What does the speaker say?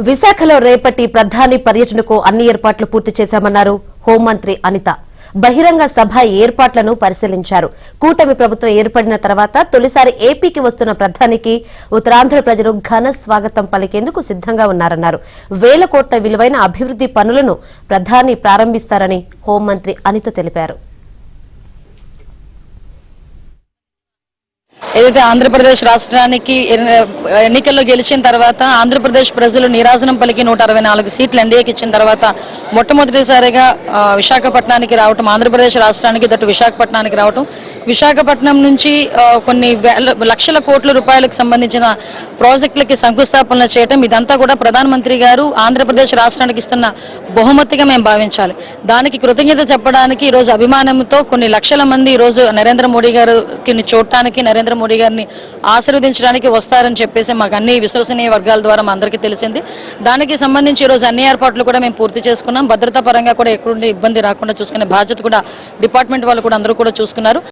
విశాఖలో రేపటి ప్రధాని పర్యటనకు అన్ని ఏర్పాట్లు పూర్తి చేశామన్నారు హోంమంత్రి అనిత. బహిరంగ సభ ఏర్పాట్లను పరిశీలించారు. కూటమి ప్రభుత్వం ఏర్పడిన తర్వాత తొలిసారి ఏపీకి వస్తున్న ప్రధానికి ఉత్తరాంధ్ర ప్రజలు ఘన స్వాగతం పలికేందుకు సిద్ధంగా ఉన్నారన్నారు. వేల కోట్ల విలువైన అభివృద్ది పనులను ప్రధాని ప్రారంభిస్తారని హోంమంత్రి అనిత తెలిపారు. ఏదైతే ఆంధ్రప్రదేశ్ రాష్ట్రానికి ఎన్నికల్లో గెలిచిన తర్వాత ఆంధ్రప్రదేశ్ ప్రజలు నీరాజనం పలికి 164 సీట్లు ఎన్డీఏకి ఇచ్చిన తర్వాత మొట్టమొదటిసారిగా విశాఖపట్నానికి రావటం, ఆంధ్రప్రదేశ్ రాష్ట్రానికి దట్టు విశాఖపట్నానికి రావటం, విశాఖపట్నం నుంచి కొన్ని లక్షల కోట్ల రూపాయలకు సంబంధించిన ప్రాజెక్టులకి శంకుస్థాపనలు చేయటం, ఇదంతా కూడా ప్రధానమంత్రి గారు ఆంధ్రప్రదేశ్ రాష్ట్రానికి ఇస్తున్న బహుమతిగా మేము భావించాలి. దానికి కృతజ్ఞత చెప్పడానికి ఈరోజు అభిమానంతో కొన్ని లక్షల మంది ఈరోజు నరేంద్ర మోడీ గారికి చూడటానికి, నరేంద్ర మోడీ గారిని ఆశీర్వదించడానికి వస్తారని చెప్పేసి మాకు అన్ని విశ్వసనీయ వర్గాల ద్వారా మా అందరికీ తెలిసింది. దానికి సంబంధించి ఈరోజు అన్ని ఏర్పాట్లు కూడా మేము పూర్తి చేసుకున్నాం. భద్రతా పరంగా కూడా ఎక్కడ ఇబ్బంది రాకుండా చూసుకునే బాధ్యత కూడా డిపార్ట్మెంట్ వాళ్ళు కూడా అందరూ కూడా చూసుకున్నారు.